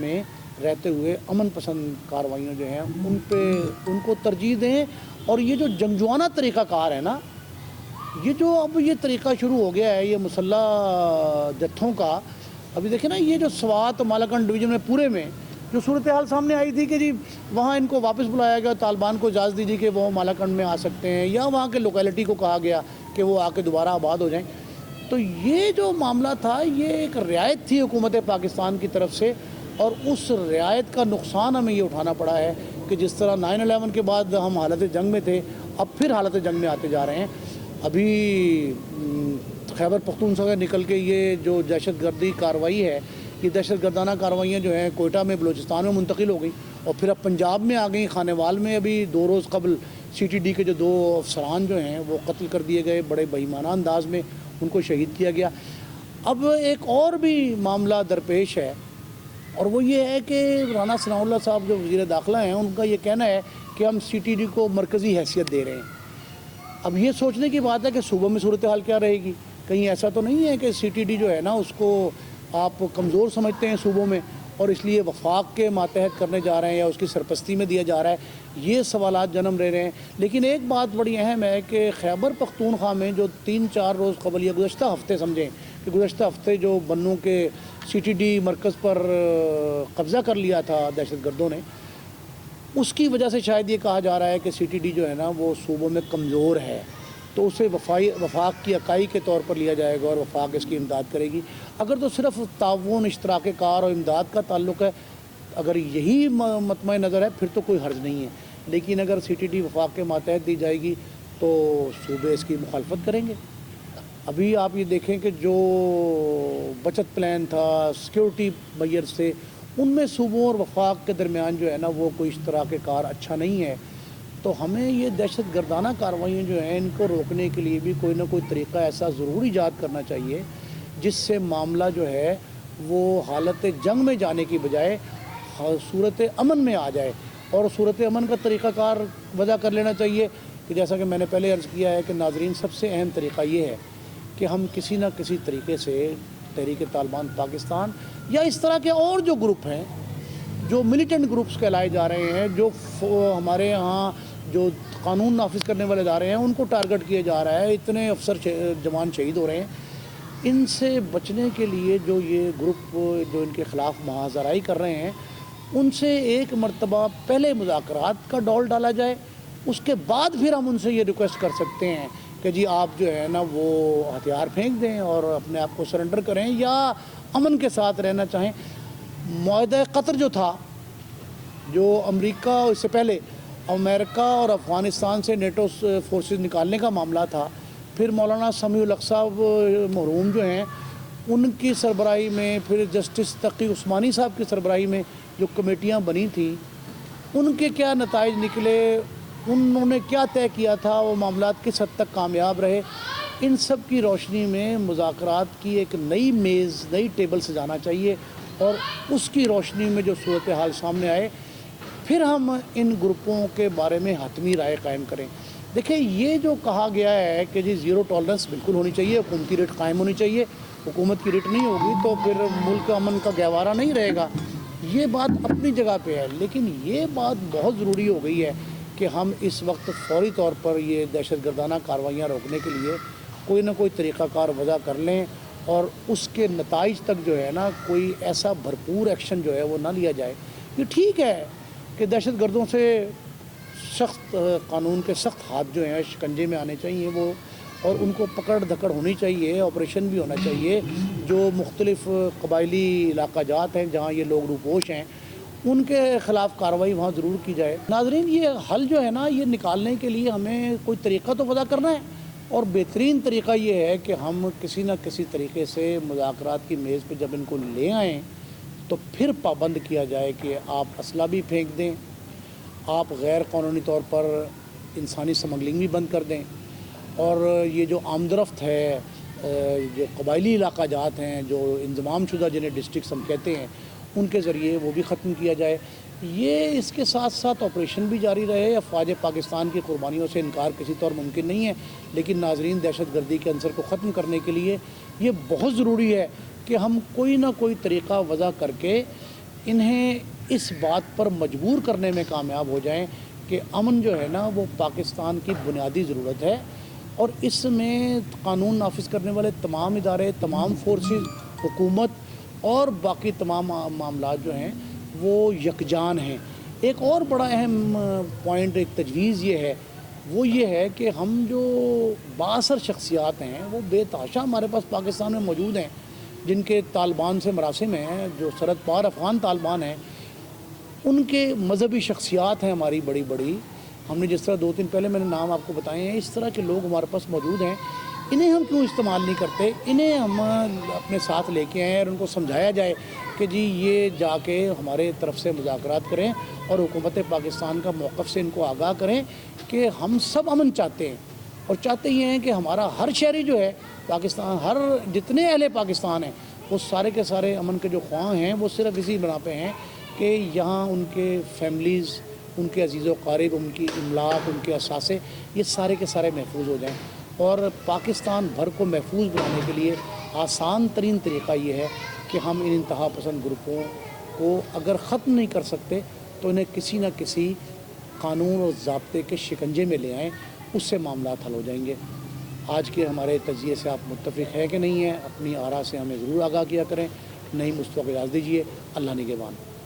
میں رہتے ہوئے امن پسند کارروائیاں جو ہیں ان کو ترجیح دیں. اور یہ جو جنگجوانہ طریقہ کار ہے نا، یہ جو اب یہ طریقہ شروع ہو گیا ہے یہ مسلح جتھوں کا. ابھی دیکھیں نا، یہ جو سوات مالاکنڈ ڈویژن میں پورے میں جو صورتحال سامنے آئی تھی کہ جی وہاں ان کو واپس بلایا گیا، طالبان کو اجازت دی کہ وہ مالاکنڈ میں آ سکتے ہیں، یا وہاں کے لوکیلٹی کو کہا گیا کہ وہ آ کے دوبارہ آباد ہو جائیں. تو یہ جو معاملہ تھا یہ ایک رعایت تھی حکومت پاکستان کی طرف سے، اور اس رعایت کا نقصان ہمیں یہ اٹھانا پڑا ہے کہ جس طرح 9/11 کے بعد ہم حالت جنگ میں تھے، اب پھر حالت جنگ میں آتے جا رہے ہیں. ابھی خیبر پختونخوا سے نکل کے یہ جو دہشت گردی کارروائی ہے، یہ دہشت گردانہ کارروائیاں جو ہیں کوئٹہ میں بلوچستان میں منتقل ہو گئی، اور پھر اب پنجاب میں آ گئی. خانیوال میں ابھی 2 روز قبل CTD کے جو 2 افسران جو ہیں وہ قتل کر دیے گئے، بڑے بے ایمانہ انداز میں ان کو شہید کیا گیا. اب ایک اور بھی معاملہ درپیش ہے، اور وہ یہ ہے کہ رانا ثناء اللہ صاحب جو وزیر داخلہ ہیں، ان کا یہ کہنا ہے کہ ہم CTD کو مرکزی حیثیت دے رہے ہیں. اب یہ سوچنے کی بات ہے کہ صوبوں میں صورتحال کیا رہے گی. کہیں ایسا تو نہیں ہے کہ CTD جو ہے نا اس کو آپ کمزور سمجھتے ہیں صوبوں میں، اور اس لیے وفاق کے ماتحت کرنے جا رہے ہیں یا اس کی سرپرستی میں دیا جا رہا ہے. یہ سوالات جنم لے رہے ہیں. لیکن ایک بات بڑی اہم ہے کہ خیبر پختونخوا میں جو 3-4 روز قبل یا گزشتہ ہفتے سمجھیں کہ گزشتہ ہفتے جو بنوں کے CTD مرکز پر قبضہ کر لیا تھا دہشت گردوں نے، اس کی وجہ سے شاید یہ کہا جا رہا ہے کہ CTD جو ہے نا وہ صوبوں میں کمزور ہے، تو اسے وفاق کی اکائی کے طور پر لیا جائے گا اور وفاق اس کی امداد کرے گی. اگر تو صرف تعاون، اشتراک کار اور امداد کا تعلق ہے، اگر یہی مطمع نظر ہے پھر تو کوئی حرج نہیں ہے. لیکن اگر CTD وفاق کے ماتحت دی جائے گی تو صوبے اس کی مخالفت کریں گے. ابھی آپ یہ دیکھیں کہ جو بچت پلان تھا سیکیورٹی میئر سے، ان میں صوبوں اور وفاق کے درمیان جو ہے نا وہ کوئی اشتراک کار اچھا نہیں ہے. تو ہمیں یہ دہشت گردانہ کارروائیاں جو ہیں ان کو روکنے کے لیے بھی کوئی نہ کوئی طریقہ ایسا ضرور ایجاد کرنا چاہیے جس سے معاملہ جو ہے وہ حالت جنگ میں جانے کی بجائے صورت امن میں آ جائے. اور صورت امن کا طریقہ کار وضع کر لینا چاہیے کہ جیسا کہ میں نے پہلے عرض کیا ہے کہ ناظرین، سب سے اہم طریقہ یہ ہے کہ ہم کسی نہ کسی طریقے سے تحریک طالبان پاکستان یا اس طرح کے اور جو گروپ ہیں جو ملیٹنٹ گروپس کہلائے جا رہے ہیں، جو ہمارے ہاں جو قانون نافذ کرنے والے ادارے ہیں ان کو ٹارگٹ کیا جا رہا ہے، اتنے افسر جوان شہید ہو رہے ہیں، ان سے بچنے کے لیے جو یہ گروپ جو ان کے خلاف محاذرائی کر رہے ہیں، ان سے ایک مرتبہ پہلے مذاکرات کا ڈول ڈالا جائے. اس کے بعد پھر ہم ان سے یہ ریکویسٹ کر سکتے ہیں کہ جی آپ جو ہے نا وہ ہتھیار پھینک دیں اور اپنے آپ کو سرنڈر کریں یا امن کے ساتھ رہنا چاہیں. معاہدہ قطر جو تھا، جو امریکہ اس سے پہلے امریکہ اور افغانستان سے نیٹو فورسز نکالنے کا معاملہ تھا، پھر مولانا سمیع الحق صاحب مرحوم جو ہیں ان کی سربراہی میں، پھر جسٹس تقی عثمانی صاحب کی سربراہی میں جو کمیٹیاں بنی تھیں، ان کے کیا نتائج نکلے، انہوں نے کیا طے کیا تھا، وہ معاملات کس حد تک کامیاب رہے، ان سب کی روشنی میں مذاکرات کی ایک نئی میز، نئی ٹیبل سجانا چاہیے، اور اس کی روشنی میں جو صورتحال سامنے آئے پھر ہم ان گروپوں کے بارے میں حتمی رائے قائم کریں. دیکھیں، یہ جو کہا گیا ہے کہ جی زیرو ٹالرنس بالکل ہونی چاہیے، حکومتی ریٹ قائم ہونی چاہیے، حکومت کی ریٹ نہیں ہوگی تو پھر ملک امن کا گہوارہ نہیں رہے گا، یہ بات اپنی جگہ پہ ہے. لیکن یہ بات بہت ضروری ہو گئی ہے کہ ہم اس وقت فوری طور پر یہ دہشت گردانہ کارروائیاں روکنے کے لیے کوئی نہ کوئی طریقہ کار وضع کر لیں، اور اس کے نتائج تک جو ہے نا کوئی ایسا بھرپور ایکشن جو ہے وہ نہ لیا جائے. یہ ٹھیک ہے کہ دہشت گردوں سے سخت قانون کے سخت ہاتھ جو ہیں شکنجے میں آنے چاہیے وہ، اور ان کو پکڑ دھکڑ ہونی چاہیے، آپریشن بھی ہونا چاہیے. جو مختلف قبائلی علاقہ جات ہیں جہاں یہ لوگ روپوش ہیں ان کے خلاف کارروائی وہاں ضرور کی جائے. ناظرین، یہ حل جو ہے نا یہ نکالنے کے لیے ہمیں کوئی طریقہ تو وضع کرنا ہے، اور بہترین طریقہ یہ ہے کہ ہم کسی نہ کسی طریقے سے مذاکرات کی میز پہ جب ان کو لے آئیں تو پھر پابند کیا جائے کہ آپ اسلحہ بھی پھینک دیں، آپ غیر قانونی طور پر انسانی سمگلنگ بھی بند کر دیں، اور یہ جو آمدرفت ہے، جو قبائلی علاقہ جات ہیں، جو انضمام شدہ جنہیں ڈسٹرکٹس ہم کہتے ہیں، ان کے ذریعے وہ بھی ختم کیا جائے. یہ اس کے ساتھ ساتھ آپریشن بھی جاری رہے. افواج پاکستان کی قربانیوں سے انکار کسی طور ممکن نہیں ہے، لیکن ناظرین، دہشت گردی کے عنصر کو ختم کرنے کے لیے یہ بہت ضروری ہے کہ ہم کوئی نہ کوئی طریقہ وضع کر کے انہیں اس بات پر مجبور کرنے میں کامیاب ہو جائیں کہ امن جو ہے نا وہ پاکستان کی بنیادی ضرورت ہے، اور اس میں قانون نافذ کرنے والے تمام ادارے، تمام فورسز، حکومت اور باقی تمام معاملات جو ہیں وہ یکجان ہیں۔ ایک اور بڑا اہم پوائنٹ، ایک تجویز یہ ہے، وہ یہ ہے کہ ہم جو بااثر شخصیات ہیں وہ بے تحاشا ہمارے پاس پاکستان میں موجود ہیں، جن کے طالبان سے مراسم ہیں، جو سرحد پار افغان طالبان ہیں، ان کے مذہبی شخصیات ہیں ہماری بڑی بڑی، ہم نے جس طرح 2 دن پہلے میں نے نام آپ کو بتائے ہیں، اس طرح کے لوگ ہمارے پاس موجود ہیں۔ انہیں ہم کیوں استعمال نہیں کرتے؟ انہیں ہم اپنے ساتھ لے کے آئیں اور ان کو سمجھایا جائے کہ جی یہ جا کے ہمارے طرف سے مذاکرات کریں اور حکومت پاکستان کا موقف سے ان کو آگاہ کریں کہ ہم سب امن چاہتے ہیں، اور چاہتے یہ ہیں کہ ہمارا ہر شہری جو ہے پاکستان، ہر جتنے اہل پاکستان ہیں وہ سارے کے سارے امن کے جو خواہاں ہیں، وہ صرف اسی بنا پہ ہیں کہ یہاں ان کے فیملیز، ان کے عزیز و قارب، ان کی املاک، ان کے اثاثے، یہ سارے کے سارے محفوظ ہو جائیں۔ اور پاکستان بھر کو محفوظ بنانے کے لیے آسان ترین طریقہ یہ ہے کہ ہم ان انتہا پسند گروپوں کو اگر ختم نہیں کر سکتے تو انہیں کسی نہ کسی قانون اور ضابطے کے شکنجے میں لے آئیں، اس سے معاملات حل ہو جائیں گے۔ آج کے ہمارے تجزیے سے آپ متفق ہیں کہ نہیں ہیں؟ اپنی آراء سے ہمیں ضرور آگاہ کیا کریں۔ نئی مستفق اجازت دیجیے۔ اللہ نگہبان۔